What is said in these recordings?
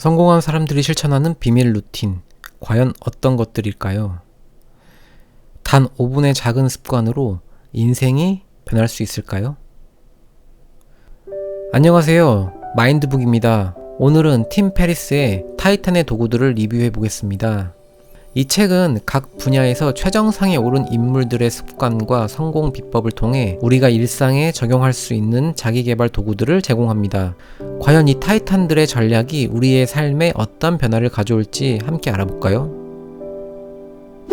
성공한 사람들이 실천하는 비밀 루틴, 과연 어떤 것들일까요? 단 5분의 작은 습관으로 인생이 변할 수 있을까요? 안녕하세요. 마인드북입니다. 오늘은 팀 페리스의 타이탄의 도구들을 리뷰해 보겠습니다. 이 책은 각 분야에서 최정상에 오른 인물들의 습관과 성공 비법을 통해 우리가 일상에 적용할 수 있는 자기계발 도구들을 제공합니다. 과연 이 타이탄들의 전략이 우리의 삶에 어떤 변화를 가져올지 함께 알아볼까요?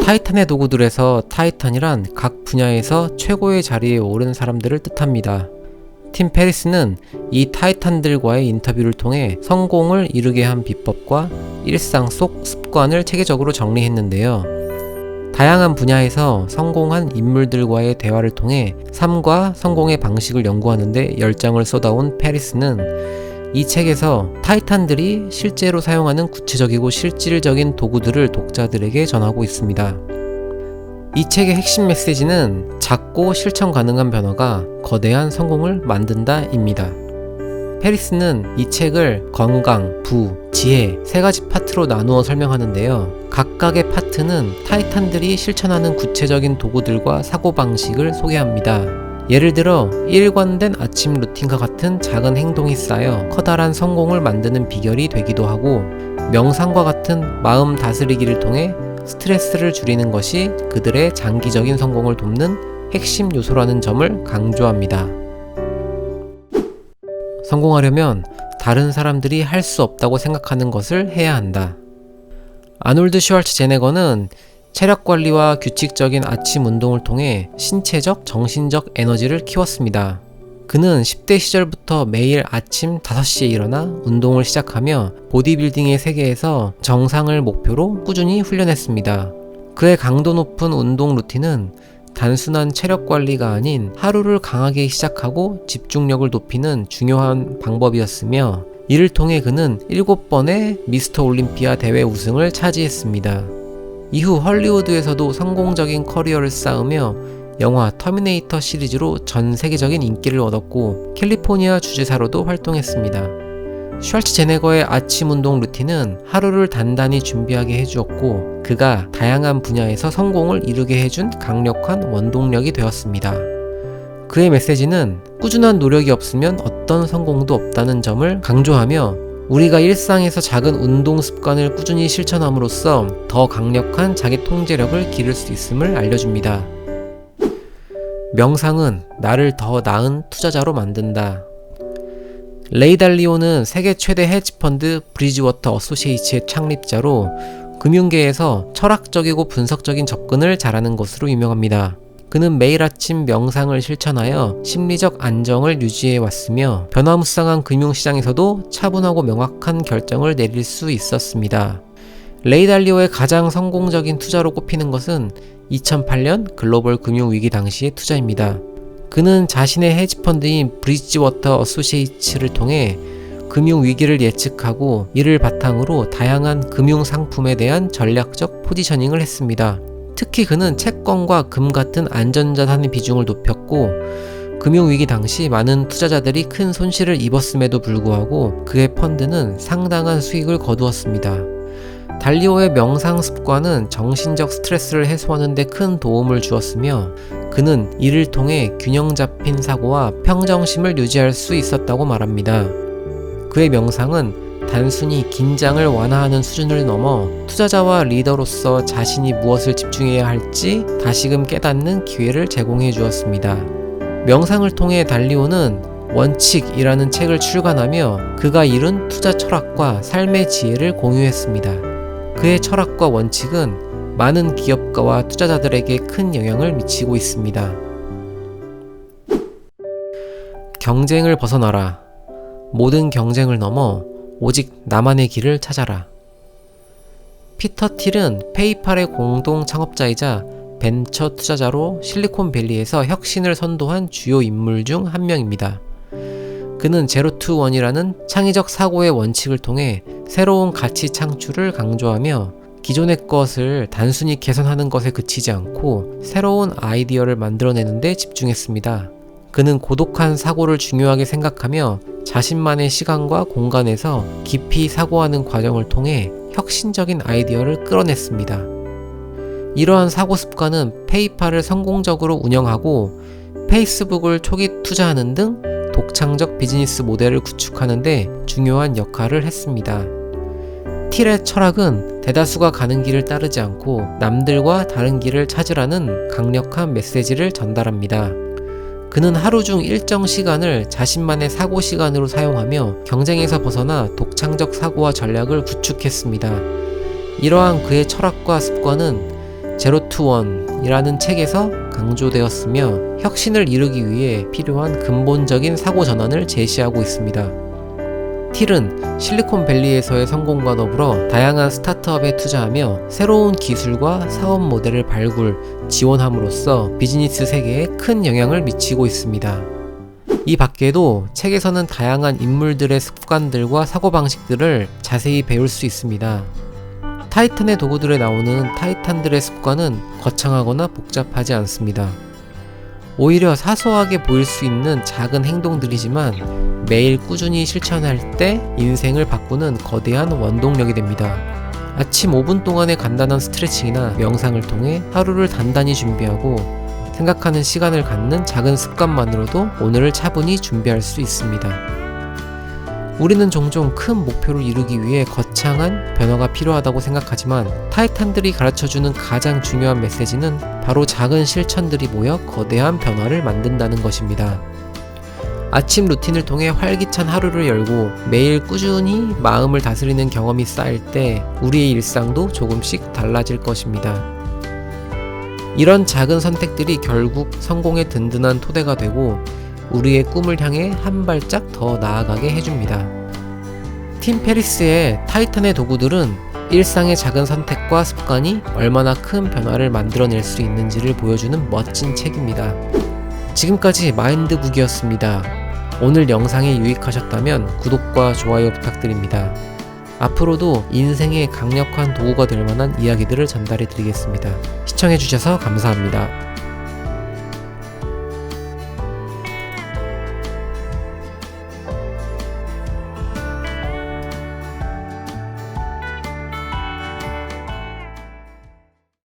타이탄의 도구들에서 타이탄이란 각 분야에서 최고의 자리에 오른 사람들을 뜻합니다. 팀 페리스는 이 타이탄들과의 인터뷰를 통해 성공을 이루게 한 비법과 일상 속 습관을 체계적으로 정리했는데요. 다양한 분야에서 성공한 인물들과의 대화를 통해 삶과 성공의 방식을 연구하는데 열정을 쏟아온 페리스는 이 책에서 타이탄들이 실제로 사용하는 구체적이고 실질적인 도구들을 독자들에게 전하고 있습니다. 이 책의 핵심 메시지는 작고 실천 가능한 변화가 거대한 성공을 만든다입니다. 페리스는 이 책을 건강, 부, 지혜 세 가지 파트로 나누어 설명하는데요. 각각의 파트는 타이탄들이 실천하는 구체적인 도구들과 사고방식을 소개합니다. 예를 들어 일관된 아침 루틴과 같은 작은 행동이 쌓여 커다란 성공을 만드는 비결이 되기도 하고, 명상과 같은 마음 다스리기를 통해 스트레스를 줄이는 것이 그들의 장기적인 성공을 돕는 핵심 요소라는 점을 강조합니다. 성공하려면 다른 사람들이 할 수 없다고 생각하는 것을 해야 한다. 아놀드 슈왈츠제네거는 체력 관리와 규칙적인 아침 운동을 통해 신체적, 정신적 에너지를 키웠습니다. 그는 10대 시절부터 매일 아침 5시에 일어나 운동을 시작하며 보디빌딩의 세계에서 정상을 목표로 꾸준히 훈련했습니다. 그의 강도 높은 운동 루틴은 단순한 체력 관리가 아닌 하루를 강하게 시작하고 집중력을 높이는 중요한 방법이었으며, 이를 통해 그는 7번의 미스터 올림피아 대회 우승을 차지했습니다. 이후 헐리우드에서도 성공적인 커리어를 쌓으며 영화 터미네이터 시리즈로 전 세계적인 인기를 얻었고, 캘리포니아 주지사로도 활동했습니다. 슈왈츠제네거의 아침 운동 루틴은 하루를 단단히 준비하게 해주었고, 그가 다양한 분야에서 성공을 이루게 해준 강력한 원동력이 되었습니다. 그의 메시지는 꾸준한 노력이 없으면 어떤 성공도 없다는 점을 강조하며, 우리가 일상에서 작은 운동 습관을 꾸준히 실천함으로써 더 강력한 자기 통제력을 기를 수 있음을 알려줍니다. 명상은 나를 더 나은 투자자로 만든다. 레이 달리오는 세계 최대 헤지펀드 브리지워터 어소시에이츠의 창립자로 금융계에서 철학적이고 분석적인 접근을 잘하는 것으로 유명합니다. 그는 매일 아침 명상을 실천하여 심리적 안정을 유지해 왔으며, 변화무쌍한 금융시장에서도 차분하고 명확한 결정을 내릴 수 있었습니다. 레이 달리오의 가장 성공적인 투자로 꼽히는 것은 2008년 글로벌 금융위기 당시의 투자입니다. 그는 자신의 헤지펀드인 브리지워터 어소시에이츠를 통해 금융위기를 예측하고, 이를 바탕으로 다양한 금융상품에 대한 전략적 포지셔닝을 했습니다. 특히 그는 채권과 금 같은 안전자산의 비중을 높였고, 금융위기 당시 많은 투자자들이 큰 손실을 입었음에도 불구하고 그의 펀드는 상당한 수익을 거두었습니다. 달리오의 명상 습관은 정신적 스트레스를 해소하는 데 큰 도움을 주었으며, 그는 이를 통해 균형 잡힌 사고와 평정심을 유지할 수 있었다고 말합니다. 그의 명상은 단순히 긴장을 완화하는 수준을 넘어 투자자와 리더로서 자신이 무엇을 집중해야 할지 다시금 깨닫는 기회를 제공해 주었습니다. 명상을 통해 달리오는 원칙이라는 책을 출간하며 그가 이룬 투자 철학과 삶의 지혜를 공유했습니다. 그의 철학과 원칙은 많은 기업가와 투자자들에게 큰 영향을 미치고 있습니다. 경쟁을 벗어나라. 모든 경쟁을 넘어 오직 나만의 길을 찾아라. 피터 틸은 페이팔의 공동 창업자이자 벤처 투자자로 실리콘밸리에서 혁신을 선도한 주요 인물 중 한 명입니다. 그는 제로 투 원이라는 창의적 사고의 원칙을 통해 새로운 가치 창출을 강조하며, 기존의 것을 단순히 개선하는 것에 그치지 않고 새로운 아이디어를 만들어내는 데 집중했습니다. 그는 고독한 사고를 중요하게 생각하며 자신만의 시간과 공간에서 깊이 사고하는 과정을 통해 혁신적인 아이디어를 끌어냈습니다. 이러한 사고 습관은 페이팔을 성공적으로 운영하고 페이스북을 초기 투자하는 등 독창적 비즈니스 모델을 구축하는 데 중요한 역할을 했습니다. 틸의 철학은 대다수가 가는 길을 따르지 않고 남들과 다른 길을 찾으라는 강력한 메시지를 전달합니다. 그는 하루 중 일정 시간을 자신만의 사고 시간으로 사용하며 경쟁에서 벗어나 독창적 사고와 전략을 구축했습니다. 이러한 그의 철학과 습관은 제로 투 원이라는 책에서 강조되었으며 혁신을 이루기 위해 필요한 근본적인 사고 전환을 제시하고 있습니다. 틸은 실리콘밸리에서의 성공과 더불어 다양한 스타트업에 투자하며 새로운 기술과 사업 모델을 발굴, 지원함으로써 비즈니스 세계에 큰 영향을 미치고 있습니다. 이 밖에도 책에서는 다양한 인물들의 습관들과 사고방식들을 자세히 배울 수 있습니다. 타이탄의 도구들에 나오는 타이탄들의 습관은 거창하거나 복잡하지 않습니다. 오히려 사소하게 보일 수 있는 작은 행동들이지만 매일 꾸준히 실천할 때 인생을 바꾸는 거대한 원동력이 됩니다. 아침 5분 동안의 간단한 스트레칭이나 명상을 통해 하루를 단단히 준비하고 생각하는 시간을 갖는 작은 습관만으로도 오늘을 차분히 준비할 수 있습니다. 우리는 종종 큰 목표를 이루기 위해 거창한 변화가 필요하다고 생각하지만 타이탄들이 가르쳐주는 가장 중요한 메시지는 바로 작은 실천들이 모여 거대한 변화를 만든다는 것입니다. 아침 루틴을 통해 활기찬 하루를 열고 매일 꾸준히 마음을 다스리는 경험이 쌓일 때 우리의 일상도 조금씩 달라질 것입니다. 이런 작은 선택들이 결국 성공의 든든한 토대가 되고 우리의 꿈을 향해 한 발짝 더 나아가게 해줍니다. 팀 페리스의 타이탄의 도구들은 일상의 작은 선택과 습관이 얼마나 큰 변화를 만들어낼 수 있는지를 보여주는 멋진 책입니다. 지금까지 마인드북이었습니다. 오늘 영상이 유익하셨다면 구독과 좋아요 부탁드립니다. 앞으로도 인생의 강력한 도구가 될 만한 이야기들을 전달해 드리겠습니다. 시청해주셔서 감사합니다.